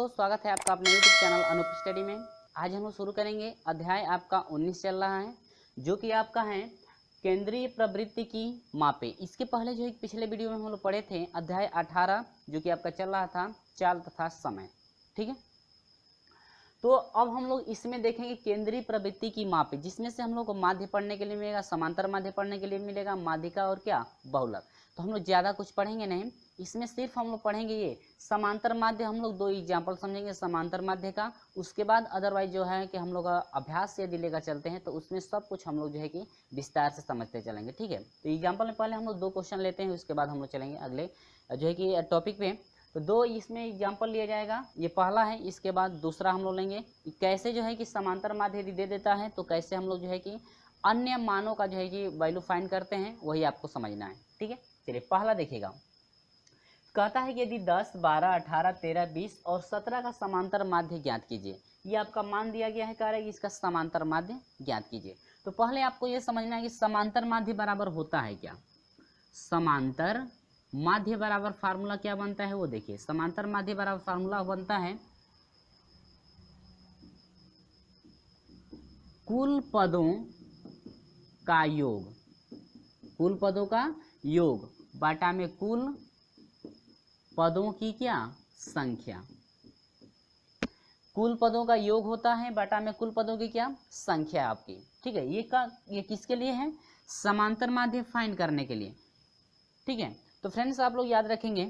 दोस्तों, स्वागत है आपका अपने YouTube चैनल अनूप स्टडी में। आज हम लोग शुरू करेंगे अध्याय आपका 19 चल रहा है, जो कि आपका है केंद्रीय प्रवृत्ति की मापे। इसके पहले जो एक पिछले वीडियो में हम लोग पढ़े थे अध्याय 18, जो कि आपका चल रहा था चाल तथा समय। ठीक है, तो अब हम लोग इसमें देखेंगे केंद्रीय प्रवृत्ति की मापे, जिसमें से हम लोग को माध्य पढ़ने के लिए मिलेगा, समांतर माध्य पढ़ने के लिए मिलेगा, माध्यिका और क्या बहुलक। तो हम लोग ज़्यादा कुछ पढ़ेंगे नहीं, इसमें सिर्फ हम लोग पढ़ेंगे ये समांतर माध्य। हम लोग दो एग्जाम्पल समझेंगे समांतर माध्य का, उसके बाद अदरवाइज जो है कि हम लोग अभ्यास यदि लेकर चलते हैं तो उसमें सब कुछ हम लोग जो है कि विस्तार से समझते चलेंगे। ठीक है, तो एग्जाम्पल में पहले हम लोग दो क्वेश्चन लेते हैं, उसके बाद हम लोग चलेंगे अगले जो है कि टॉपिक पे। तो दो इसमें एग्जाम्पल लिया जाएगा, ये पहला है, इसके बाद दूसरा हम लोग लेंगे कि कैसे जो है कि समांतर माध्य यदि दे देता है तो कैसे हम लोग जो है कि अन्य मानों का जो है कि वैल्यू फाइंड करते हैं, वही आपको समझना है। ठीक है, चलिए पहला देखिएगा। कहता है कि यदि 10, 12, 18, 13, 20 और 17 का समांतर माध्य ज्ञात कीजिए। ये आपका मान दिया गया है, कह रहा है कि इसका समांतर माध्य ज्ञात कीजिए। तो पहले आपको ये समझना है कि समांतर माध्य बराबर होता है क्या। समांतर माध्य बराबर फार्मूला क्या बनता है वो देखिए। समांतर माध्य बराबर फार्मूला बनता है कुल पदों का योग, कुल पदों का योग बाटा में कुल पदों की क्या संख्या। कुल पदों का योग होता है बाटा में कुल पदों की क्या संख्या आपकी। ठीक है, ये किसके लिए है, समांतर माध्य फाइंड करने के लिए। ठीक है, तो फ्रेंड्स आप लोग याद रखेंगे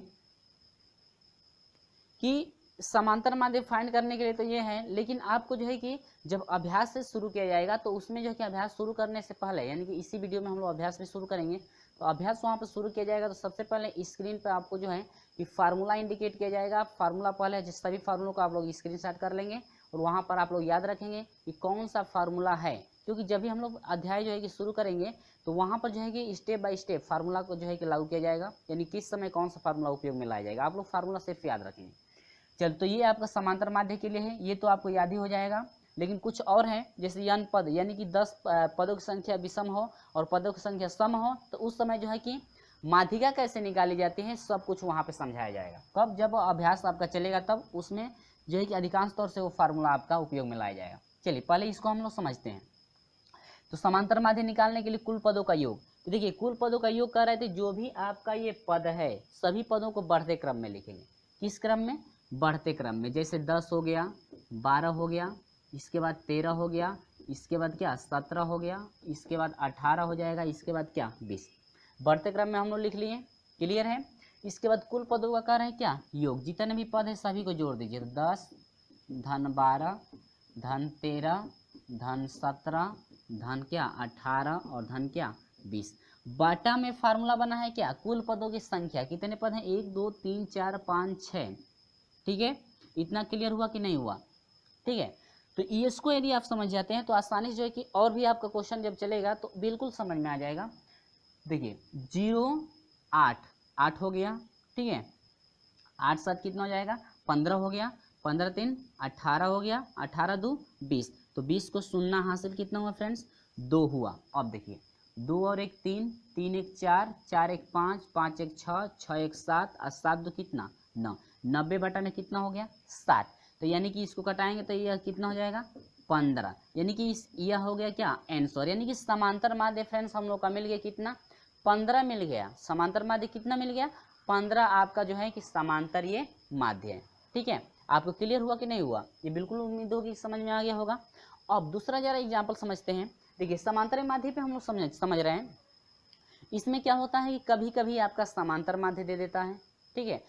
कि समांतर माध्य फाइंड करने के लिए तो ये है, लेकिन आपको जो है कि जब अभ्यास से शुरू किया जाएगा तो उसमें जो है कि अभ्यास शुरू करने से पहले, यानी कि इसी वीडियो में हम लोग अभ्यास भी शुरू करेंगे, तो अभ्यास वहाँ पर शुरू किया जाएगा तो सबसे पहले स्क्रीन पर आपको जो है कि फार्मूला इंडिकेट किया जाएगा। फार्मूला पहले जिस सभी फार्मूलों को आप लोग स्क्रीनशॉट कर लेंगे और वहाँ पर आप लोग याद रखेंगे कि कौन सा फार्मूला है, क्योंकि जब भी हम लोग अध्याय जो है कि शुरू करेंगे तो वहाँ पर जो है कि स्टेप बाय स्टेप फार्मूला को जो है कि लागू किया जाएगा, यानी किस समय कौन सा फार्मूला उपयोग में लाया जाएगा। आप लोग फार्मूला सिर्फ याद रखेंगे। चल, तो ये आपका समांतर माध्य के लिए है, ये तो आपको याद ही हो जाएगा। लेकिन कुछ और है, जैसे यन पद, यानी कि 10 पदों की संख्या विषम हो और पदों की संख्या सम हो, तो उस समय जो है कि माध्यिका कैसे निकाली जाती है सब कुछ वहाँ पे समझाया जाएगा। कब, जब अभ्यास आपका चलेगा तब उसमें जो है कि अधिकांश तौर से वो फार्मूला आपका उपयोग में लाया जाएगा। चलिए पहले इसको हम लोग समझते हैं। तो समांतर माध्य निकालने के लिए कुल पदों का योग, तो देखिए कुल पदों का योग कर रहे थे, जो भी आपका ये पद है सभी पदों को बढ़ते क्रम में लिखेंगे। किस क्रम में, बढ़ते क्रम में। जैसे 10 हो गया, 12 हो गया, इसके बाद 13 हो गया, इसके बाद क्या 17 हो गया, इसके बाद 18 हो जाएगा, इसके बाद क्या 20। बढ़ते क्रम में हम लोग लिख लिए, क्लियर है। इसके बाद कुल पदों का कार्य है क्या योग, जितने भी पद है सभी को जोड़ दीजिए। 10 धन 12 धन 13 धन 17 धन क्या 18 और धन क्या 20। बाटा में फार्मूला बना है क्या कुल पदों की संख्या। कितने पद हैं, 1 2 3 4 5 6। ठीक है, इतना क्लियर हुआ कि नहीं हुआ। ठीक है, तो इसको यदि आप समझ जाते हैं तो आसानी से जो है कि और भी आपका क्वेश्चन जब चलेगा तो बिल्कुल समझ में आ जाएगा। देखिए 0 8 8 हो गया। ठीक है, 8 7 कितना हो जाएगा 15 हो गया, 15 3 18 हो गया, 18 2 20। तो 20 को शून्य हासिल कितना हुआ फ्रेंड्स 2 हुआ। अब देखिए 2 और 1 3, 3 1 4, 4 1 5, 5 1 6, 6 1 7 और 7 2 कितना 9। 90 बटा में कितना हो गया 7। तो यानी कि इसको कटाएंगे तो यह कितना हो जाएगा 15। यानी कि यह हो गया क्या आंसर, यानी कि समांतर माध्य फ्रेंड्स हम लोग का मिल गया कितना 15 मिल गया। समांतर माध्य कितना मिल गया 15 आपका जो है कि समांतर ये माध्य है। ठीक है, आपको क्लियर हुआ कि नहीं हुआ, ये बिल्कुल उम्मीद होगी समझ में आ गया होगा। अब दूसरा जरा एग्जाम्पल समझते हैं। देखिए समांतर माध्य पे हम लोग समझ रहे हैं। इसमें क्या होता है कि कभी कभी आपका समांतर माध्य दे देता है। ठीक है,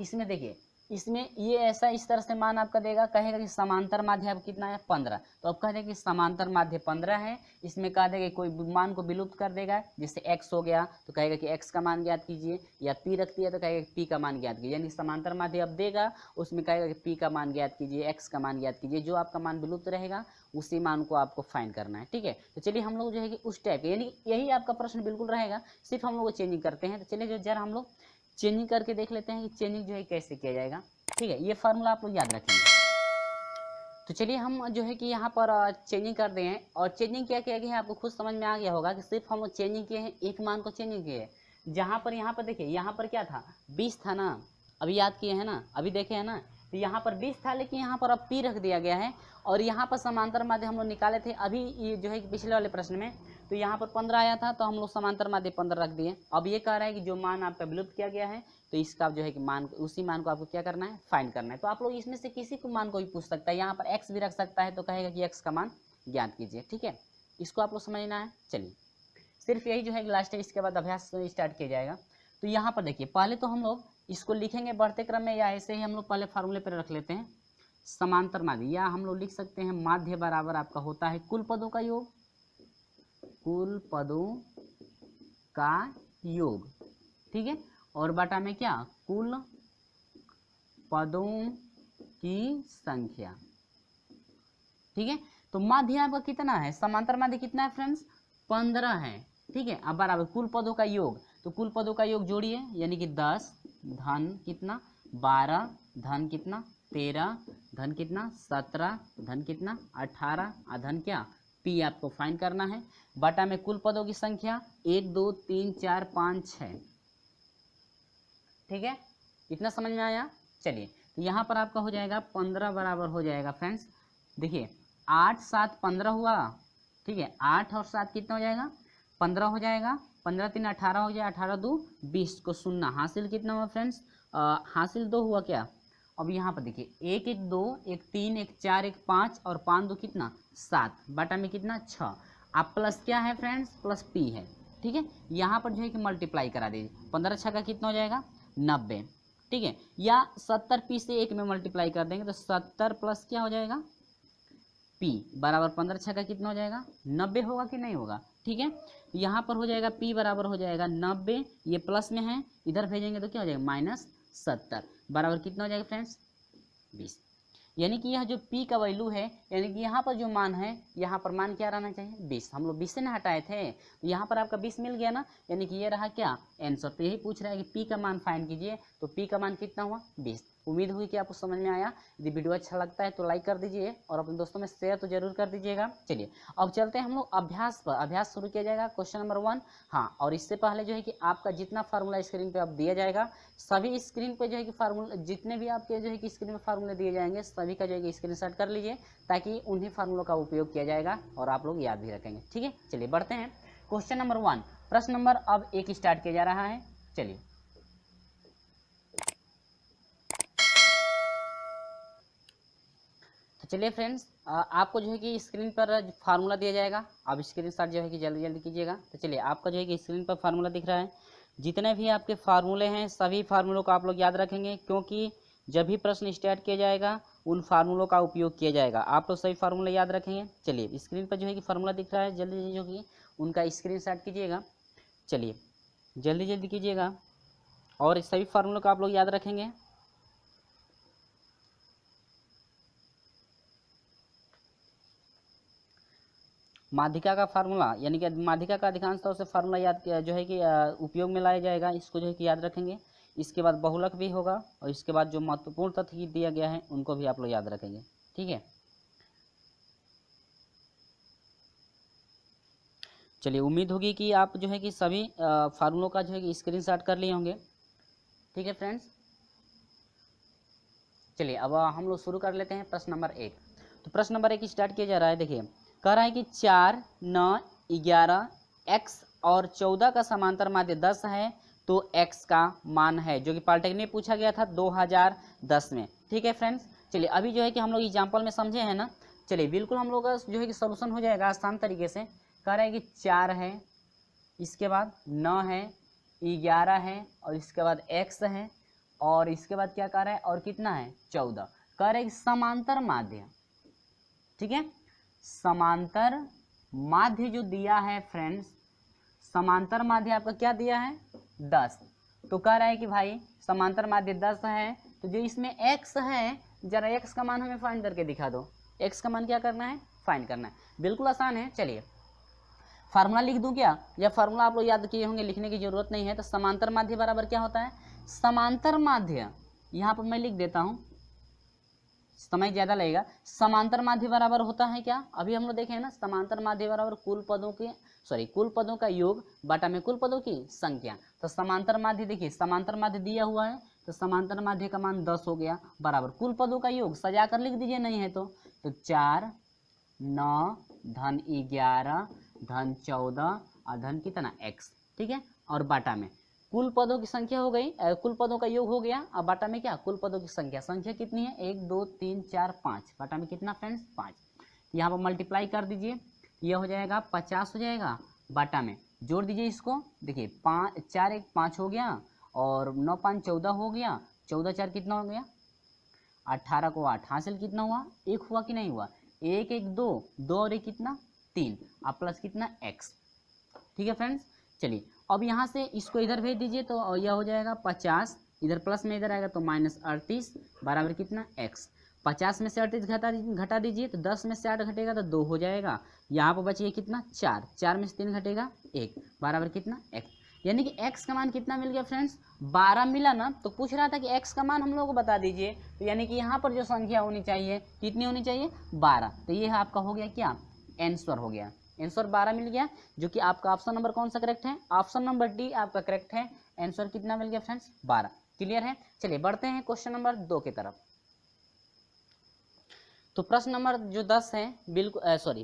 इसमें देखिए, इसमें ये ऐसा इस तरह से मान आपका देगा, कहेगा कि समांतर माध्य अब कितना है 15। तो अब कह देगा कि समांतर माध्य 15 है। इसमें कह देगा कोई मान को विलुप्त कर देगा, जैसे x हो गया तो कहेगा कि x का मान ज्ञात कीजिए, या p रख दिया तो कहेगा कि p का मान ज्ञात कीजिए। यानी समांतर माध्य अब देगा, उसमें कहेगा कि p का मान ज्ञात कीजिए, x का मान ज्ञात कीजिए। जो आपका मान विलुप्त रहेगा उसी मान को आपको फाइंड करना है। ठीक है, तो चलिए हम लोग जो है कि उस टाइप, यानी यही आपका प्रश्न बिल्कुल रहेगा, सिर्फ हम लोग चेंजिंग करते हैं। तो चलिए जो जरा हम लोग चेंजिंग करके देख लेते हैं कि चेंजिंग जो है कैसे किया जाएगा। ठीक है, ये फार्मूला आप लोग याद रखेंगे। तो चलिए हम जो है कि यहाँ पर चेंजिंग कर दें, और चेंजिंग क्या किया गया है आपको खुद समझ में आ गया होगा कि सिर्फ हम लोग चेंजिंग किए हैं, एक मान को चेंजिंग किए हैं। जहाँ पर यहाँ पर देखिए, यहाँ पर क्या था 20 था ना, अभी याद किए हैं ना, अभी देखे हैं ना, तो यहाँ पर 20 था, लेकिन यहाँ पर अब P रख दिया गया है। और यहाँ पर समांतर माध्य हम लोग निकाले थे अभी ये जो है कि पिछले वाले प्रश्न में, तो यहाँ पर 15 आया था, तो हम लोग समांतर माध्य 15 रख दिए। अब ये कह रहा है कि जो मान आपका विलुप्त किया गया है, तो इसका जो है कि मान, उसी मान को आपको क्या करना है, फाइंड करना है। तो आप लोग इसमें से किसी को मान को भी पूछ सकता है, यहाँ पर x भी रख सकता है, तो कहेगा कि x का मान ज्ञात कीजिए। ठीक है, इसको आप लोग समझना है। चलिए, सिर्फ यही जो है लास्ट है, इसके बाद अभ्यास स्टार्ट किया जाएगा। तो यहाँ पर देखिए, पहले तो हम लोग इसको लिखेंगे बढ़ते क्रम में, या ऐसे ही हम लोग पहले फार्मूले पर रख लेते हैं। समांतर माध्य, या हम लोग लिख सकते हैं माध्य बराबर आपका होता है कुल पदों का योग, कुल पदों का योग। ठीक है, और बटा में क्या, कुल पदों की संख्या। ठीक है, तो माध्य आपका कितना है, समांतर माध्य कितना है फ्रेंड्स, 15 है। ठीक है, अब बराबर कुल पदों का योग, तो कुल पदों का योग जोड़िए, यानी कि 10 धन कितना 12 धन कितना 13 धन कितना 17 धन कितना 18 धन क्या P आपको फाइंड करना है। बटा में कुल पदों की संख्या 1 2 3 4 5 6। ठीक है, इतना समझ में आया। चलिए, तो यहाँ पर आपका हो जाएगा 15 बराबर हो जाएगा फ्रेंड्स, देखिए 8 7 15 हुआ। ठीक है, 8 और 7 कितना हो जाएगा, 15 हो जाएगा, 15 3 18 हो जाएगा, 18 2 20 को सुनना हासिल कितना हुआ फ्रेंड्स, हासिल 2 हुआ क्या। अब यहाँ पर देखिए 1 1 2 1 3 1 4 1 5 और 5 2 कितना 7, बटा में कितना 6। अब प्लस क्या है फ्रेंड्स, प्लस P है। ठीक है, यहाँ पर जो है कि मल्टीप्लाई करा दीजिए, 15 6 का कितना हो जाएगा 90। ठीक है, या 70 P से 1 में मल्टीप्लाई कर देंगे, तो 70 प्लस क्या हो जाएगा P बराबर 15 6 का कितना हो जाएगा 90 होगा कि नहीं होगा। ठीक है, यहाँ पर हो जाएगा P बराबर हो जाएगा 90, ये प्लस में है, इधर भेजेंगे तो क्या हो जाएगा -70 बराबर कितना हो जाएगा फ्रेंड्स 20। यानी कि यह जो P का वैल्यू है, यानी कि यहाँ पर जो मान है, यहाँ पर मान क्या रहना चाहिए 20। हम लोग 20 से ना हटाए थे, तो यहाँ पर आपका 20 मिल गया ना, यानी कि ये रहा क्या आंसर। तो यही पूछ रहा है कि P का मान फाइंड कीजिए, तो P का मान कितना हुआ 20। उम्मीद हुई कि आपको समझ में आया। यदि वीडियो अच्छा लगता है तो लाइक कर दीजिए और अपने दोस्तों में शेयर तो जरूर कर दीजिएगा। चलिए, अब चलते हैं हम लोग अभ्यास पर। अभ्यास शुरू किया जाएगा क्वेश्चन नंबर 1। हाँ, और इससे पहले जो है कि आपका जितना फार्मूला स्क्रीन पे अब दिया जाएगा, सभी स्क्रीन पे जो है कि फार्मूला, जितने भी आपके जो है कि स्क्रीन में फार्मूले दिए जाएंगे, सभी का जो है कि स्क्रीनशॉट कर लीजिए, ताकि उन्हीं फार्मूलों का उपयोग किया जाएगा और आप लोग याद भी रखेंगे। ठीक है, चलिए बढ़ते हैं क्वेश्चन नंबर 1। प्रश्न नंबर अब 1 स्टार्ट किया जा रहा है। चलिए, तो चलिए फ्रेंड्स, आपको जो है कि स्क्रीन पर फार्मूला दिया जाएगा, आप स्क्रीनशॉट जो है कि जल्दी जल्दी कीजिएगा। तो चलिए, आपका जो है कि स्क्रीन पर फार्मूला दिख रहा है। जितने भी आपके फार्मूले हैं, सभी फार्मूलों को आप लोग याद रखेंगे, क्योंकि जब भी प्रश्न स्टार्ट किया जाएगा उन फार्मूलों का उपयोग किया जाएगा। आप लोग सभी फार्मूले याद रखेंगे। चलिए, स्क्रीन पर जो है कि फार्मूला दिख रहा है, जल्दी जल्दी जो कि उनका स्क्रीनशॉट कीजिएगा। चलिए, जल्दी जल्दी कीजिएगा और सभी फार्मूलों का आप लोग याद रखेंगे। माध्यिका का फार्मूला, यानी कि माध्यिका का अधिकांश तौर से फार्मूला याद किया जो है कि उपयोग में लाया जाएगा, इसको जो है कि याद रखेंगे। इसके बाद बहुलक भी होगा, और इसके बाद जो महत्वपूर्ण तथ्य दिया गया है उनको भी आप लोग याद रखेंगे। ठीक है, चलिए, उम्मीद होगी कि आप जो है कि सभी फार्मूलों का जो है कि स्क्रीनशॉट कर लिए होंगे। ठीक है फ्रेंड्स, चलिए अब हम लोग शुरू कर लेते हैं प्रश्न नंबर 1। तो प्रश्न नंबर 1 स्टार्ट किया जा रहा है। देखिए, कह रहा है कि 4 9 11 x और 14 का समांतर माध्य 10 है, तो x का मान है, जो कि पॉलिटेक्निक में पूछा गया था 2010 में। ठीक है फ्रेंड्स, चलिए अभी जो है कि हम लोग एग्जाम्पल में समझे हैं ना। चलिए, बिल्कुल हम लोग का जो है कि सोल्यूशन हो जाएगा आसान तरीके से। कह रहा है कि 4 है, इसके बाद 9 है, 11 है, और इसके बाद x है, और इसके बाद क्या कह रहा है, और कितना है 14। कह रहा है कि समांतर माध्य। ठीक है, समांतर माध्य जो दिया है फ्रेंड्स, समांतर माध्य आपका क्या दिया है 10। तो कह रहा है कि भाई समांतर माध्य 10 है, तो जो इसमें x है, जरा x का मान हमें फाइंड करके दिखा दो। x का मान क्या करना है, फाइंड करना है। बिल्कुल आसान है। चलिए, फार्मूला लिख दूं क्या, या फार्मूला आप लोग याद किए होंगे, लिखने की जरूरत नहीं है। तो समांतर माध्य बराबर क्या होता है, समांतर माध्य, यहाँ पर मैं लिख देता हूँ, समय ज़्यादा लगेगा। समांतर माध्य बराबर होता है क्या, अभी हम लोग देखे हैं ना, समांतर माध्य बराबर कुल पदों का योग बटा में कुल पदों की संख्या। तो समांतर माध्य देखिए, समांतर माध्य दिया हुआ है तो समांतर माध्य का मान 10 हो गया, बराबर कुल पदों का योग सजा कर लिख दीजिए, नहीं है तो 4 9 धन 11 धन 14 और धन कितना x, ठीक है, और बाटा में कुल पदों की संख्या हो गई, कुल पदों का योग हो गया, और बाटा में क्या, कुल पदों की संख्या कितनी है, 1 2 3 4 5, बाटा में कितना फ्रेंड्स 5। यहाँ पर मल्टीप्लाई कर दीजिए, यह हो जाएगा 50 हो जाएगा, बाटा में जोड़ दीजिए इसको, देखिए 5 4 1 5 हो गया और 9 5 14 हो गया, 14 4 कितना हो गया 18 को 8, हासिल कितना हुआ 1 हुआ कि नहीं हुआ, 1 1 2 2 और 1 कितना 3, अब प्लस कितना x, ठीक है फ्रेंड्स। चलिए अब यहाँ से इसको इधर भेज दीजिए तो यह हो जाएगा 50, इधर प्लस में इधर आएगा तो -38 बराबर कितना x, 50 में से 38 घटा दीजिए तो 10 में से 8 घटेगा तो 2 हो जाएगा, यहाँ पर बचिए कितना 4, 4 में से 3 घटेगा 1 बराबर कितना x, यानी कि x का मान कितना मिल गया फ्रेंड्स 12 मिला ना। तो पूछ रहा था कि x का मान हम लोग को बता दीजिए, तो यानी कि यहाँ पर जो संख्या होनी चाहिए कितनी होनी चाहिए 12, तो ये आपका हो गया क्या आंसर हो गया, आंसर 12 मिल गया, जो कि आपका ऑप्शन नंबर कौन सा करेक्ट है, ऑप्शन नंबर डी आपका करेक्ट है, आंसर कितना मिल गया फ्रेंड्स 12। क्लियर है। चलिए बढ़ते हैं क्वेश्चन नंबर 2 की तरफ। तो प्रश्न नंबर जो 10 है बिल्कुल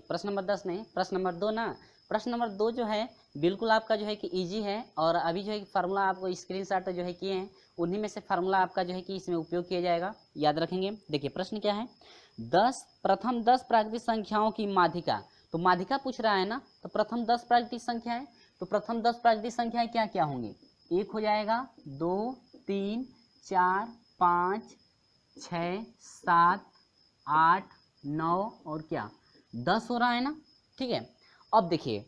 प्रश्न नंबर 10 नहीं, प्रश्न नंबर 2 ना, प्रश्न नंबर 2 जो है बिल्कुल आपका जो है कि इजी है, और अभी जो है फार्मूला आपको स्क्रीनशॉट जो है किए हैं, उन्हीं में से फार्मूला आपका जो है कि इसमें उपयोग किया जाएगा, याद रखेंगे। देखिए प्रश्न क्या है, प्रथम 10 प्राकृतिक संख्याओं की माध्यिका, तो माध्यिका पूछ रहा है ना, तो प्रथम 10 प्राकृतिक संख्या है, तो प्रथम 10 प्राकृतिक संख्याएं क्या क्या होंगी, 1 हो जाएगा, 2 3 4 5 6 7 8 9 और क्या 10 हो रहा है ना, ठीक है। अब देखिए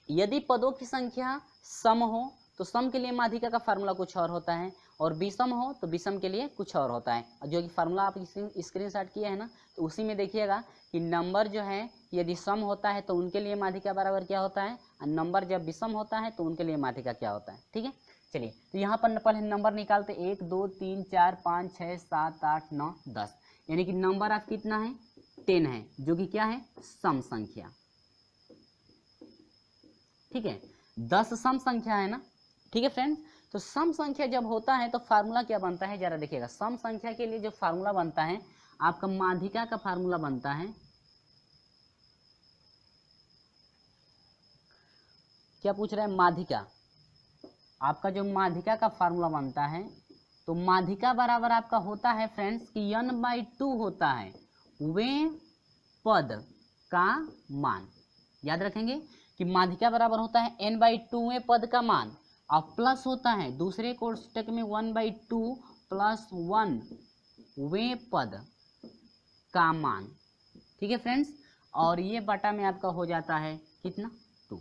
यदि पदों की संख्या सम हो तो सम के लिए माध्यिका का फार्मूला कुछ और होता है, और विषम हो तो विषम के लिए कुछ और होता है, जो कि फार्मूला आप स्क्रीनशॉट किए हैं ना, तो उसी में देखिएगा कि नंबर जो है यदि सम होता है तो उनके लिए माध्यिका बराबर क्या होता है, और नंबर जब विषम होता है तो उनके लिए माध्यिका क्या होता है, ठीक है। चलिए तो यहाँ पर पहले नंबर निकालते, 1 2 3 4 5 6 7 8 9 10, यानी कि नंबर आप कितना है 10 है, जो कि क्या है सम संख्या, ठीक है, 10 सम संख्या है ना, ठीक है फ्रेंड्स। तो सम संख्या जब होता है तो फार्मूला क्या बनता है, जरा देखिएगा, सम संख्या के लिए जो फार्मूला बनता है आपका माध्यिका का फार्मूला बनता है, क्या पूछ रहा है माध्यिका, आपका जो माध्यिका का फार्मूला बनता है, तो माध्यिका बराबर आपका होता है फ्रेंड्स कि n/2 होता है वे पद का मान, याद रखेंगे कि माध्यिका बराबर होता है n/2 वें पद का मान, और प्लस होता है दूसरे कोष्टक में 1/2 + 1 वें पद का मान, ठीक है फ्रेंड्स, और ये बटा में आपका हो जाता है कितना 2,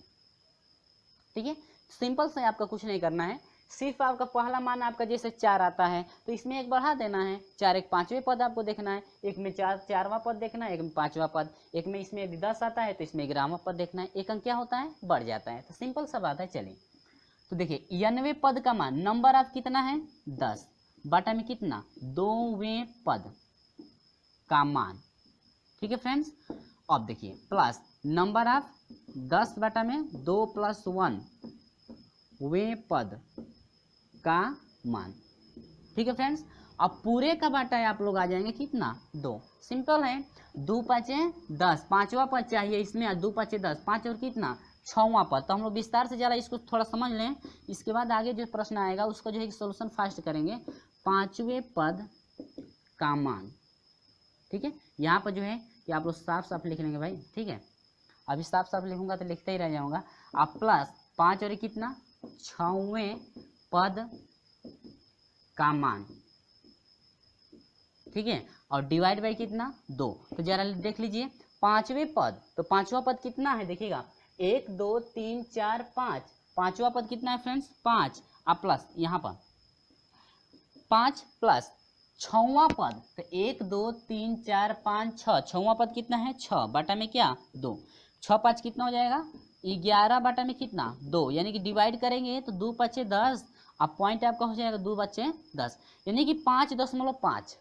ठीक है। सिंपल से आपका कुछ नहीं करना है, सिर्फ आपका पहला मान आपका जैसे 4 आता है तो इसमें 1 बढ़ा देना है, 4 1 5वें पद आपको देखना है, एक में 4वां पद देखना है, एक में 5वां पद, एक में इसमें यदि 10 आता है तो इसमें 11वां पद देखना है, एक अंक क्या होता है बढ़ जाता है, तो सिंपल सा बात है। चलिए तो देखिए 90वें पद का मान, नंबर आप कितना है 10 बटा में कितना 2वें पद का मान, ठीक है फ्रेंड्स। अब देखिए प्लस नंबर आप 10 बटा में 2 + 1 वें पद का मान, ठीक है फ्रेंड्स। अब पूरे का बाटा आप लोग आ जाएंगे कितना 2, सिंपल है, 2 5 10, 5वां पद चाहिए इसमें, 2 5 10, 5 और कितना 6वां पद, तो हम लोग विस्तार से जरा इसको थोड़ा समझ लें, इसके बाद आगे जो प्रश्न आएगा उसका जो है सोल्यूशन फास्ट करेंगे। 5वें पद का मान, ठीक है, यहाँ पर जो है कि आप लोग साफ साफ लिख लेंगे भाई, ठीक है, अभी साफ साफ लिखूंगा तो लिखते ही रह जाऊंगा, आप प्लस 5 और कितना 6वें पद का मान, ठीक है, और डिवाइड बाई कितना 2, तो जरा देख लीजिए 5वें पद, तो 5वां पद कितना है देखिएगा 1 2 3 4 5, 5वां पद कितना है फ्रेंड्स 5, अब प्लस यहाँ पर 5 प्लस 6वां पद, तो 1 2 3 4 5 6, 6वां पद कितना है 6 बटा में क्या 2, 6 5 कितना हो जाएगा 11 बटा में कितना 2, यानी कि डिवाइड करेंगे तो 2 5 10, अब पॉइंट आपका हो जाएगा 2 बचे 10, यानी कि 5.5,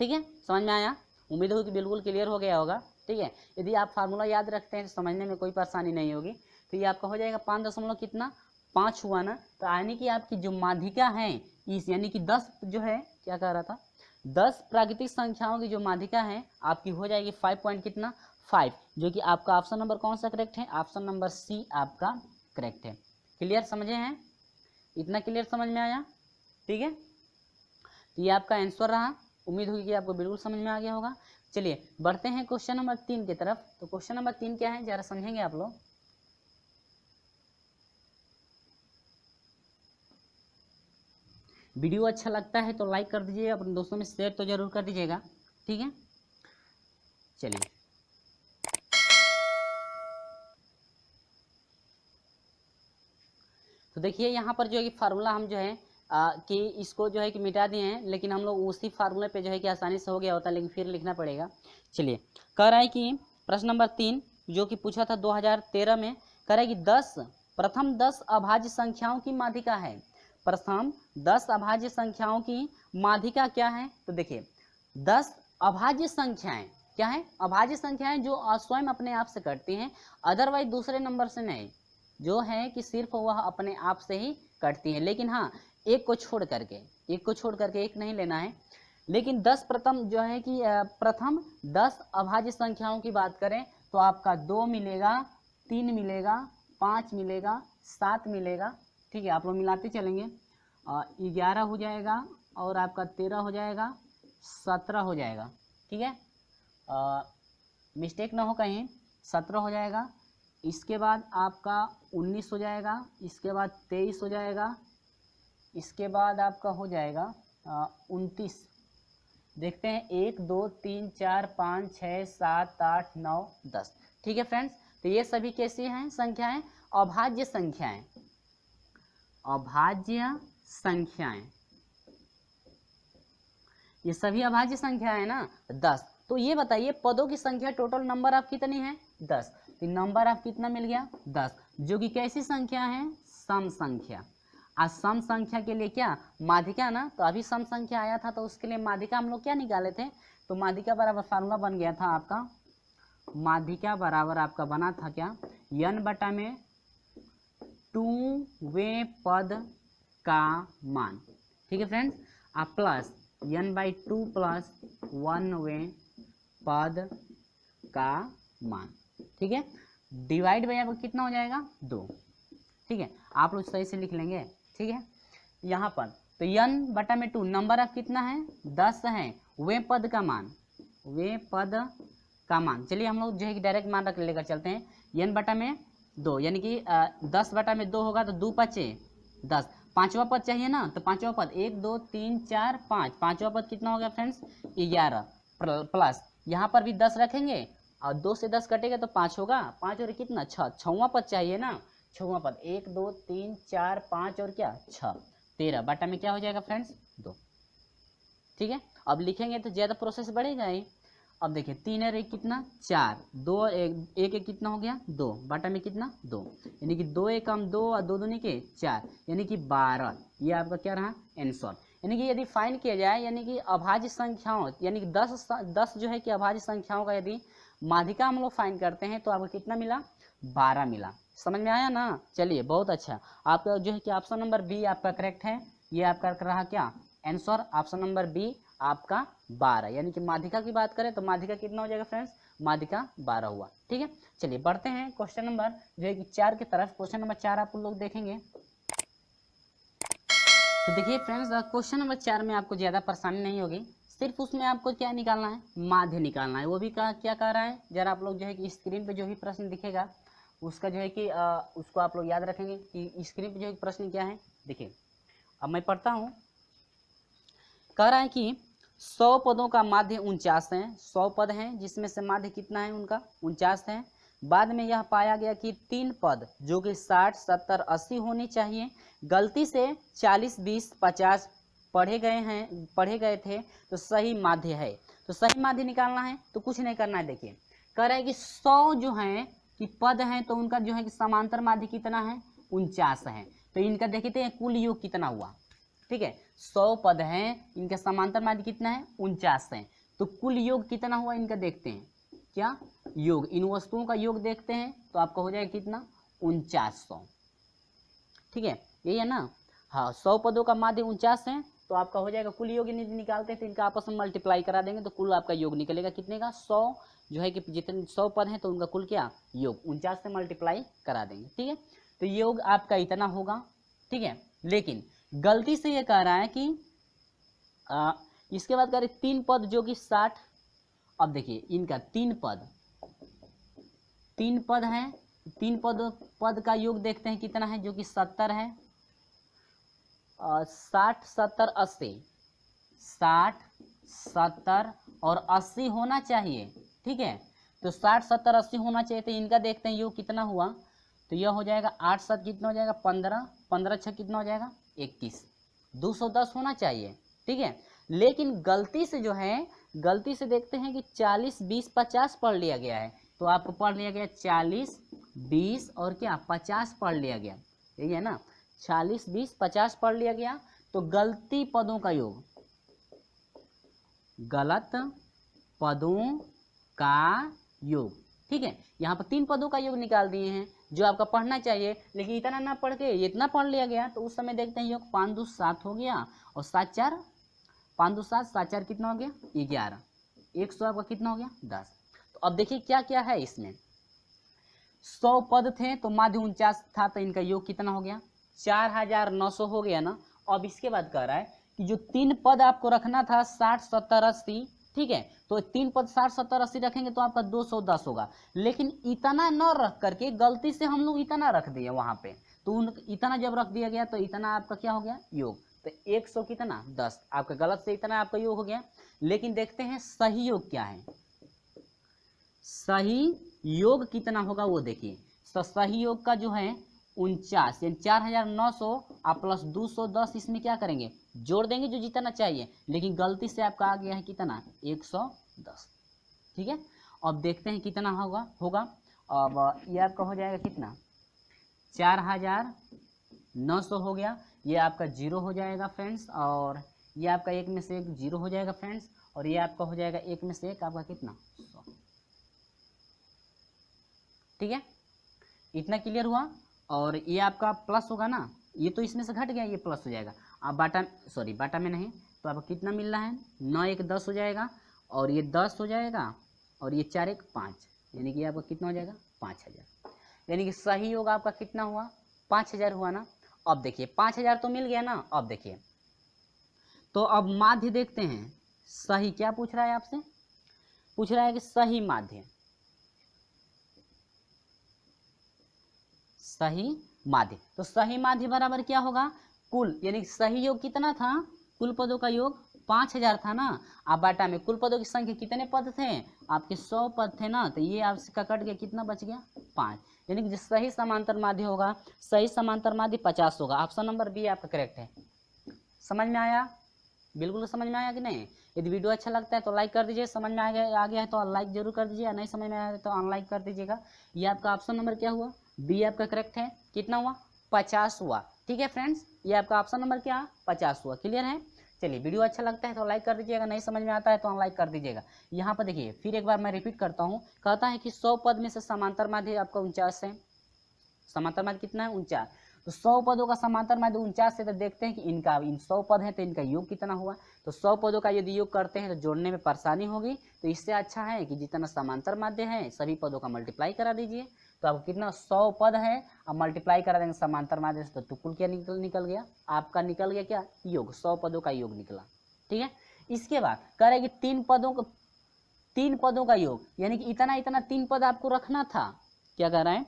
ठीक है, समझ में आया? उम्मीद हो कि बिल्कुल क्लियर हो गया होगा। ठीक है, यदि आप फार्मूला याद रखते हैं तो समझने में कोई परेशानी नहीं होगी। तो ये आपका हो जाएगा 5.5 हुआ ना, तो यानी कि आपकी जो माध्यिका है इस यानी कि 10 जो है क्या कह रहा था 10 प्राकृतिक संख्याओं की जो माध्यिका है आपकी हो जाएगी 5 पॉइंट कितना 5, जो कि आपका ऑप्शन नंबर कौन सा करेक्ट है? ऑप्शन नंबर सी आपका करेक्ट है। क्लियर समझे हैं? इतना क्लियर समझ में आया? ठीक है, तो ये आपका आंसर रहा। उम्मीद होगी कि आपको बिल्कुल समझ में आ गया होगा। चलिए बढ़ते हैं क्वेश्चन नंबर 3 की तरफ। तो क्वेश्चन नंबर 3 क्या है जरा समझेंगे आप लोग। वीडियो अच्छा लगता है तो लाइक कर दीजिए, अपने दोस्तों में शेयर तो जरूर कर दीजिएगा। ठीक है, चलिए तो देखिए यहाँ पर जो है कि फार्मूला हम जो है कि इसको जो है कि मिटा दिए हैं, लेकिन हम लोग उसी फार्मूले पे जो है कि आसानी से हो गया होता, लेकिन फिर लिखना पड़ेगा। चलिए कह रहा है कि प्रश्न नंबर 3 जो कि पूछा था 2013 में, कह रहा है कि प्रथम 10 अभाज्य संख्याओं की माध्यिका है। प्रथम 10 अभाज्य संख्याओं की माध्यिका क्या है? तो देखिए 10 अभाज्य संख्याएं क्या है? अभाज्य संख्याएं जो स्वयं अपने आप से कटती हैं, अदरवाइज दूसरे नंबर से नहीं, जो है कि सिर्फ वह अपने आप से ही कटती है। लेकिन हाँ एक को छोड़ करके एक नहीं लेना है। लेकिन 10 प्रथम जो है कि प्रथम 10 अभाज्य संख्याओं की बात करें तो आपका 2 मिलेगा, 3 मिलेगा, 5 मिलेगा, 7 मिलेगा। ठीक है, आप लोग मिलाते चलेंगे। 11 हो जाएगा और आपका 13 हो जाएगा, 17 हो जाएगा। ठीक है, मिस्टेक ना हो कहीं, 17 हो जाएगा। इसके बाद आपका 19 हो जाएगा, इसके बाद 23 हो जाएगा, इसके बाद आपका हो जाएगा 29। देखते हैं 1 2 3 4 5 6 7 8 9 10। ठीक है फ्रेंड्स, तो ये सभी कैसी हैं संख्याएं? अभाज्य संख्याएं। अभाज्य संख्याएं, ये सभी अभाज्य संख्या है ना 10। तो ये बताइए पदों की संख्या टोटल नंबर ऑफ कितनी है? 10। तो नंबर ऑफ कितना मिल गया? 10, जो कि कैसी संख्या है? सम संख्या। आज सम संख्या के लिए क्या माध्यिका ना, तो अभी सम संख्या आया था तो उसके लिए माध्यिका हम लोग क्या निकाले थे? तो माध्यिका बराबर फार्मूला बन गया था आपका, माध्यिका बराबर आपका बना था क्या? n बटा में 2वें पद का मान। ठीक है फ्रेंड्स, आप प्लस n/2 प्लस 1वें पद का मान। ठीक है, डिवाइड बाई आपका कितना हो जाएगा? 2। ठीक है, आप लोग सही से लिख लेंगे। ठीक है, यहाँ पर तो n बटा में 2 नंबर ऑफ कितना है? 10 है, वे पद का मान, वे पद का मान। चलिए हम लोग जो है कि डायरेक्ट मान रख लेकर चलते हैं। n बटा में 2 यानी कि 10 बटा में 2 होगा तो 2 5 10। पांचवा पद चाहिए ना, तो पांचवा पद 1 2 3 4 5, पांचवा पद कितना हो गया फ्रेंड्स? 11 प्लस यहाँ पर भी 10 रखेंगे और 2 से 10 कटेगा तो 5 होगा, 5 और कितना 6, छठवां पद चाहिए ना, छठवां पद 1 2 3 4 5 और क्या 6, 13 बटा में क्या हो जाएगा फ्रेंड्स? 2। ठीक है, अब लिखेंगे तो ज़्यादा प्रोसेस बढ़ेगा ही। अब देखिए 3 और 1 कितना 4, 2 और 1 कितना हो गया 2 बटा में कितना 2, यानी कि 2 1 कम 2 और 2 दूनी के 4, यानी कि 12। ये आपका क्या रहा? आंसर। यानी कि यदि फाइन किया जाए यानी कि अभाज्य संख्याओं यानी कि 10 जो है कि अभाज्य संख्याओं का यदि माध्यिका हम लोग फाइन करते हैं तो आपको कितना मिला? 12 मिला। समझ में आया ना? चलिए बहुत अच्छा, आपका जो है कि ऑप्शन नंबर बी आपका करेक्ट है। ये आपका रहा क्या आंसर? ऑप्शन नंबर बी आपका 12, यानी कि माध्यिका की बात करें तो माध्यिका कितना हो जाएगा फ्रेंड्स? माध्यिका 12 हुआ। ठीक है, चलिए बढ़ते हैं क्वेश्चन नंबर जो है कि 4 की तरफ। क्वेश्चन नंबर 4 आप लोग देखेंगे तो देखिए फ्रेंड्स क्वेश्चन नंबर 4 में आपको ज़्यादा परेशानी नहीं होगी, सिर्फ उसमें आपको क्या निकालना है? माध्य निकालना है। वो भी क्या कह रहा है जरा आप लोग जो है कि स्क्रीन पे जो भी प्रश्न दिखेगा उसका जो है कि उसको आप लोग याद रखेंगे कि स्क्रीन पे जो है प्रश्न क्या है। देखिए अब मैं पढ़ता हूँ, कह रहा है कि 100 पदों का माध्य 49 है। 100 पद हैं जिसमें से माध्य कितना है उनका? 49 है। बाद में यह पाया गया कि 3 पद जो कि 60 70 80 होनी चाहिए, गलती से 40 20 50 पढ़े गए थे, तो सही माध्य है। तो सही माध्य निकालना है तो कुछ नहीं करना है। देखिए कह रहा है कि 100 जो है कि पद हैं तो उनका जो है कि समांतर माध्य कितना है? 49 है। तो इनका देखते हैं कुल योग कितना हुआ। ठीक है, 100 पद हैं, इनका समांतर माध्य कितना है 49 है। तो कुल योग कितना हुआ इनका देखते हैं, क्या योग, इन वस्तुओं का योग देखते हैं तो आपका हो जाएगा कितना 4900, ठीक है, यही है ना। हाँ, 100 पदों का माध्य 49 है तो आपका हो जाएगा कुल योग निकालते हैं तो इनका आपस में मल्टीप्लाई करा देंगे तो कुल आपका योग निकलेगा कितने का 100, जो है कि जितने 100 पद हैं तो उनका कुल क्या योग 49 से मल्टीप्लाई करा देंगे, ठीक है। तो योग आपका इतना होगा, ठीक है। लेकिन गलती से ये कह रहा है कि इसके बाद कह रहे 3 पद जो कि 60, अब देखिए इनका 3 पद हैं, 3 पद का योग देखते हैं कितना है, जो कि 70 है, 60 70 80, 60 70 और 80 होना चाहिए, ठीक है। तो 60 70 80 होना चाहिए, तो इनका देखते हैं योग कितना हुआ, तो यह हो जाएगा 8 7 कितना हो जाएगा 15, 15 6 कितना हो जाएगा 21, 210 होना चाहिए, ठीक है। लेकिन गलती से जो है, गलती से देखते हैं कि 40 20 50 पढ़ लिया गया है, तो आपको पढ़ लिया गया 40 20 और क्या 50 पढ़ लिया गया, यही है ना, 40 20 50 पढ़ लिया गया। तो गलती पदों का योग, गलत पदों का योग, ठीक है। यहाँ पर 3 पदों का योग निकाल दिए हैं जो आपका पढ़ना चाहिए, लेकिन इतना ना पढ़ के इतना पढ़ लिया गया। तो उस समय देखते हैं योग 5 2 7 हो गया और 7 4 5 2 7 7 4 कितना हो गया 11, 100 आपका कितना हो गया 10। तो अब देखिए क्या क्या है इसमें, 100 पद थे तो माध्य 49 था, तो इनका योग कितना हो गया 4900 हो गया ना। अब इसके बाद कह रहा है कि जो 3 पद आपको रखना था 60 70 80, ठीक है, तो 3 पद 60 70 80 रखेंगे तो आपका 210 होगा। लेकिन इतना न रख करके गलती से हम लोग इतना रख दिए वहां पे, तो इतना जब रख दिया गया तो इतना आपका क्या हो गया योग, तो 100 कितना 10, आपका गलत से इतना आपका योग हो गया। लेकिन देखते हैं सही योग क्या है, सही योग कितना होगा वो देखिए। तो सही योग का जो है 49 यानी 4900 आप प्लस 210 इसमें क्या करेंगे जोड़ देंगे जो जितना चाहिए, लेकिन गलती से आपका आ गया है कितना 110, ठीक है। अब देखते हैं कितना होगा। अब ये आपका हो जाएगा कितना 4900 हो गया, ये आपका 0 हो जाएगा फ्रेंड्स, और ये आपका 1 में से 1 0 हो जाएगा फ्रेंड्स, और ये आपका हो जाएगा 1 में से 1 आपका कितना 100, ठीक है। इतना क्लियर हुआ। और ये आपका प्लस होगा ना, ये तो इसमें से घट गया, ये प्लस हो जाएगा। अब बाटा में नहीं, तो आपको कितना मिल रहा है 9 1 10 हो जाएगा, और ये 10 हो जाएगा, और ये 4 1 5, यानी कि आपका कितना हो जाएगा 5000, यानी कि सही होगा आपका कितना हुआ 5000 हुआ ना। अब देखिए 5000 तो मिल गया ना। अब देखिए तो अब माध्य देखते हैं, सही क्या पूछ रहा है आपसे, पूछ रहा है कि सही माध्य, सही माध्य। तो सही माध्य बराबर क्या होगा कुल, यानी सही योग कितना था, कुल पदों का योग 5000 था ना। अब बाटा में कुल पदों की संख्या कितने पद थे आपके 100 पद थे ना, तो ये आपका कट गया कितना बच गया 5, यानी कि सही समांतर माध्य होगा, सही समांतर माध्य 50 होगा। ऑप्शन नंबर बी आपका करेक्ट है। समझ में आया, बिल्कुल समझ में आया कि नहीं। यदि वीडियो अच्छा लगता है तो लाइक कर दीजिए, समझ में आ गया है तो लाइक जरूर कर दीजिए, नहीं समझ में आया तो अनलाइक कर दीजिएगा। ये आपका ऑप्शन नंबर क्या हुआ बी आपका करेक्ट है। कितना हुआ 50 हुआ, ठीक है फ्रेंड्स, ये आपका ऑप्शन नंबर क्या 50 हुआ। क्लियर है। चलिए वीडियो अच्छा लगता है तो लाइक कर दीजिएगा, नहीं समझ में आता है तो अनलाइक कर दीजिएगा। यहाँ पर देखिए फिर एक बार मैं रिपीट करता हूँ, कहता है कि 100 पद में से समांतर माध्य आपका 49 है, समांतर माध्य कितना है 49, तो 100 पदों का समांतर माध्य 49 से, तो देखते हैं कि इन 100 पद है तो इनका योग कितना हुआ। तो 100 पदों का यदि योग करते हैं तो जोड़ने में परेशानी होगी, तो इससे अच्छा है कि जितना समांतर माध्य है सभी पदों का मल्टीप्लाई करा दीजिए। तो आपको कितना 100 पद है, अब मल्टीप्लाई करा देंगे समांतर माध्य से, तो कुल क्या निकल गया आपका, निकल गया क्या योग, 100 पदों का योग निकला, ठीक है। इसके बाद कह रहे कि 3 पदों का योग, यानी कि इतना 3 पद आपको रखना था। क्या कह रहा है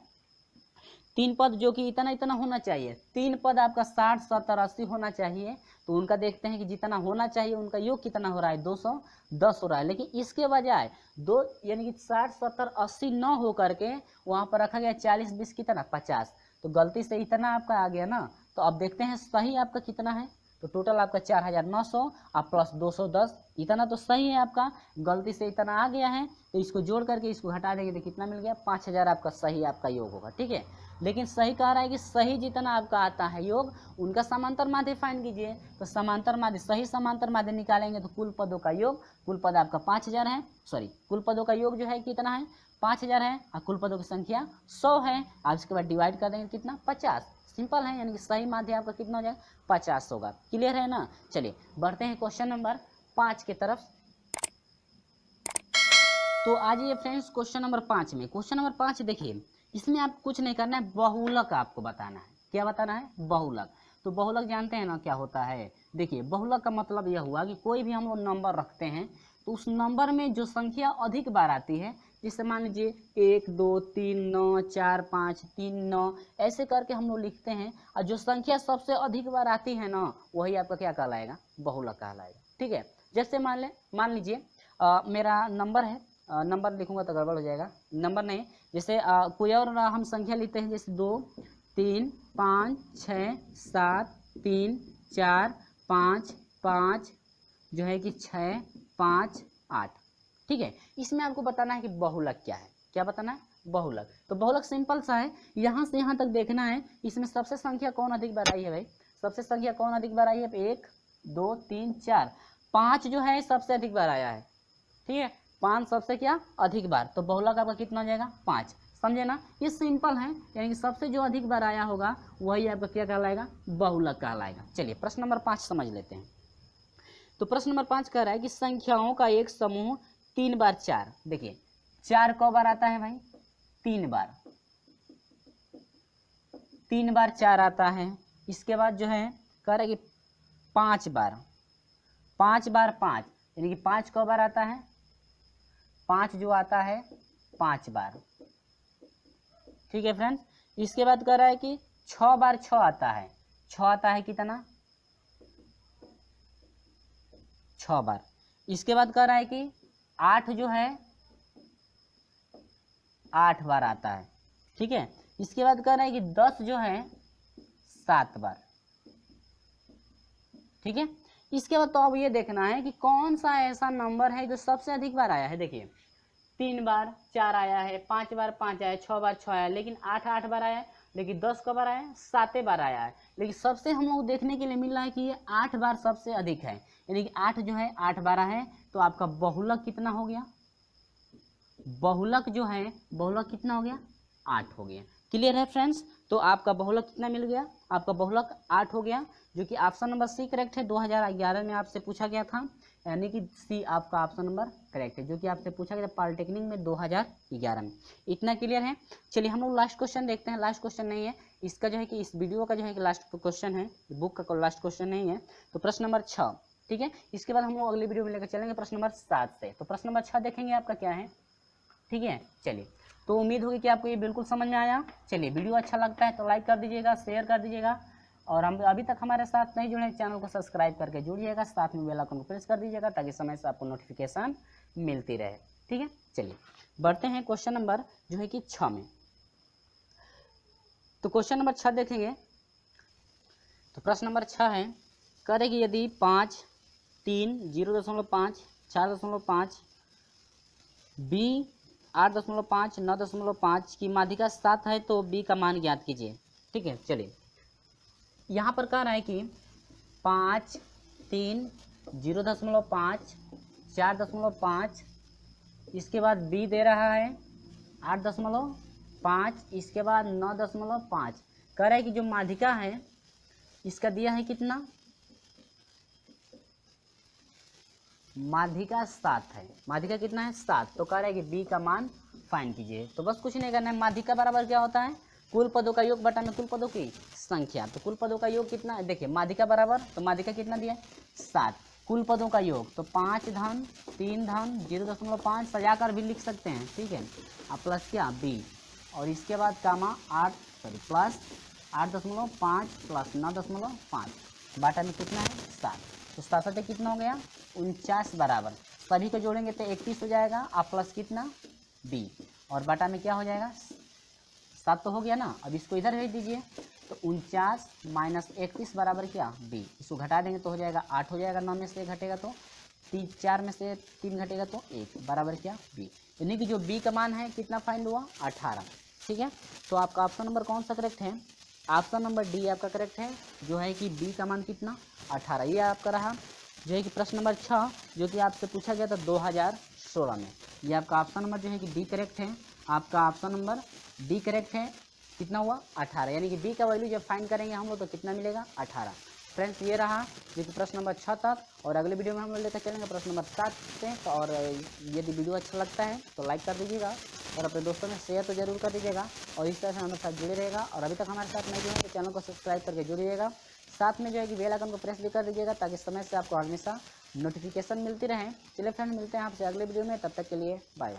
3 पद जो कि इतना होना चाहिए, 3 पद आपका 60 70 80 होना चाहिए। तो उनका देखते हैं कि जितना होना चाहिए उनका योग कितना हो रहा है 210 हो रहा है, लेकिन इसके बजाय यानी कि 60 70 80 न हो करके वहाँ पर रखा गया 40 20 कितना 50, तो गलती से इतना आपका आ गया ना। तो अब देखते हैं सही आपका कितना है, तो टोटल आपका 4900 आप प्लस 210, इतना तो सही है आपका, गलती से इतना आ गया है तो इसको जोड़ करके इसको घटा देंगे तो कितना मिल गया 5000 आपका सही आपका योग होगा, ठीक है। लेकिन सही कह रहा है कि सही जितना आपका आता है योग उनका समांतर माध्य फाइंड कीजिए। तो समांतर माध्य, सही समांतर माध्य निकालेंगे तो कुल पदों का योग, कुल पद आपका 5000 है, सॉरी कुल पदों का योग जो है कितना है 5000 है और कुल पदों की संख्या 100 है। आप इसके बाद डिवाइड कर देंगे कितना 50, सिंपल है, यानी कि सही माध्य आपका कितना हो जाएगा 50 होगा। क्लियर है ना। चलिए बढ़ते हैं क्वेश्चन नंबर 5 की तरफ। तो आ जाइए फ्रेंड्स क्वेश्चन नंबर 5 में। क्वेश्चन नंबर 5 देखिए, इसमें आप कुछ नहीं करना है, बहुलक आपको बताना है। क्या बताना है? बहुलक। तो बहुलक जानते हैं ना क्या होता है? देखिए बहुलक का मतलब यह हुआ कि कोई भी हम लोग नंबर रखते हैं तो उस नंबर में जो संख्या अधिक बार आती है, जिससे मान लीजिए 1 2 3 9 4 5 3 9 ऐसे करके हम लोग लिखते हैं, और जो संख्या सबसे अधिक बार आती है ना वही आपका क्या कहलाएगा? बहुलक कहलाएगा। ठीक है, जैसे मान लीजिए मेरा नंबर है, नंबर लिखूंगा तो गड़बड़ हो जाएगा, नंबर नहीं, जैसे कोई और हम संख्या लिखते हैं, जैसे 2 3 5 6 7 3 4 5 5 जो है कि 6 5 8। ठीक है, इसमें आपको बताना है कि बहुलक क्या है। क्या बताना है? बहुलक। तो बहुलक सिंपल सा है, यहाँ से यहाँ तक देखना है, इसमें सबसे संख्या कौन अधिक बार आई है भाई? सबसे संख्या कौन अधिक बार आई है? 1 2 3 4, 5 जो है सबसे अधिक बार आया है। ठीक है, 5 सबसे क्या अधिक बार, तो बहुलक आपका कितना हो जाएगा? 5। समझे ना, ये सिंपल है, यानी कि सबसे जो अधिक बार आया होगा वही आपका क्या कहलाएगा? बहुलक कहलाएगा। चलिए प्रश्न नंबर 5 समझ लेते हैं। तो प्रश्न नंबर 5 कह रहा है कि संख्याओं का एक समूह 3 बार 4। देखिए 4 कौ बार आता है भाई? 3 बार, 3 बार 4 आता है। इसके बाद जो है कह रहा है कि 5 बार, 5 बार 5, यानी कि 5 कौ बार आता है? 5 जो आता है 5 बार। ठीक है फ्रेंड्स, इसके बाद कह रहा है कि 6 बार 6 आता है। 6 आता है कितना? 6 बार। इसके बाद कह रहा है कि 8 जो है 8 बार आता है। ठीक है, इसके बाद कह रहा है कि 10 जो है 7 बार। ठीक है, इसके बाद तो अब ये देखना है कि कौन सा ऐसा नंबर है जो सबसे अधिक बार आया है। देखिए 3 बार 4 आया है, 5 बार 5 आया है, 6 बार 6 आया है, लेकिन 8 बार आया है, लेकिन 10 कब बार आया है? 7 बार आया है। लेकिन सबसे हम लोग देखने के लिए मिल रहा है कि ये 8 बार सबसे अधिक है, यानी कि 8 जो है 8 बार है। तो आपका बहुलक कितना हो गया? बहुलक जो है बहुलक कितना हो गया? 8 हो गया। क्लियर है फ्रेंड्स? तो आपका बहुलक कितना मिल गया? आपका बहुलक 8 हो गया, जो कि ऑप्शन नंबर सी करेक्ट है। 2011 में आपसे पूछा गया था, यानी कि सी आपका ऑप्शन नंबर करेक्ट है, जो कि आपसे पूछा गया पॉलिटेक्निक में 2011 में। इतना क्लियर है। चलिए हम लोग लास्ट क्वेश्चन देखते हैं। लास्ट क्वेश्चन नहीं है इसका, जो है कि इस वीडियो का जो है कि लास्ट क्वेश्चन है, बुक का लास्ट क्वेश्चन नहीं है। तो प्रश्न नंबर 6। ठीक है, इसके बाद हम लोग अगली वीडियो में लेकर चलेंगे प्रश्न नंबर 7 से। तो प्रश्न नंबर 6 देखेंगे आपका क्या है। ठीक है, चलिए तो उम्मीद होगी कि आपको ये बिल्कुल समझ में आया। चलिए वीडियो अच्छा लगता है तो लाइक कर दीजिएगा, शेयर कर दीजिएगा, और हम अभी तक हमारे साथ नहीं जुड़े चैनल को सब्सक्राइब करके जुड़िएगा, साथ में बेल आइकन को प्रेस कर दीजिएगा ताकि समय से आपको नोटिफिकेशन मिलती रहे। ठीक है, चलिए बढ़ते हैं क्वेश्चन नंबर जो है कि 6 में। तो क्वेश्चन नंबर 6 देखेंगे। तो प्रश्न नंबर 6 है, कह रहे कि यदि 5 3 0.5 4.5 b 8.5 9.5 की माध्यिका 7 है तो b का मान ज्ञात कीजिए। ठीक है, चलिए यहाँ पर कह रहा है कि 5 3 0.5 4.5, इसके बाद b दे रहा है 8.5, इसके बाद 9.5। कह रहा है कि जो माध्यिका है इसका दिया है कितना? माध्यिका 7 है। माध्यिका कितना है? 7। तो कह रहा है कि b का मान फाइंड कीजिए। तो बस कुछ नहीं करना है, माध्यिका बराबर क्या होता है? कुल पदों का योग बटा में कुल पदों की संख्या। तो कुल पदों का योग कितना है? देखिए माध्यिका बराबर, तो माध्यिका कितना दिया है? 7। कुल पदों का योग तो 5 धन 3 धन 0.5 सजाकर भी लिख सकते हैं। ठीक है, अब प्लस क्या? b, और इसके बाद कामा 8 प्लस 8.5 प्लस 9.5 बाटा में कितना है? 7। तो 7 से कितना हो गया? 49 बराबर, सभी को जोड़ेंगे तो 31 हो जाएगा, आप प्लस कितना? b, और बाटा में क्या हो जाएगा? 7 तो हो गया ना। अब इसको इधर भेज दीजिए, तो 49 माइनस 31 बराबर क्या? b। इसको घटा देंगे तो हो जाएगा 8 हो जाएगा, 9 में से 1 घटेगा तो 4 में से 3 घटेगा तो 1 बराबर क्या? b। यानी कि जो b का मान है कितना फाइंड हुआ? 18। ठीक है, तो आपका ऑप्शन नंबर कौन सा करेक्ट है? ऑप्शन नंबर डी आपका करेक्ट है, जो है कि बी का मान कितना 18। ये आपका रहा जो है कि प्रश्न नंबर 6 जो कि आपसे पूछा गया था 2016 में। ये आपका ऑप्शन नंबर जो है कि डी करेक्ट है। आपका ऑप्शन नंबर डी करेक्ट है, कितना हुआ 18, यानी कि बी का वैल्यू जब फाइंड करेंगे हम लोग तो कितना मिलेगा 18। फ्रेंड्स ये रहा जो कि प्रश्न नंबर 6 तक, और अगले वीडियो में हम लोग लेकर चलेंगे प्रश्न नंबर 7 से। और यदि वीडियो अच्छा लगता है तो लाइक कर दीजिएगा और अपने दोस्तों में शेयर तो जरूर कर दीजिएगा, और इस तरह से हमारे साथ जुड़े रहेगा। और अभी तक हमारे साथ नहीं जुड़े तो चैनल को सब्सक्राइब करके जुड़िएगा, साथ में जो है कि बेल आइकन को प्रेस भी कर दीजिएगा ताकि समय से आपको हमेशा नोटिफिकेशन मिलती रहे। चलिए फ्रेंड्स मिलते हैं आपसे अगले वीडियो में, तब तक के लिए बाय।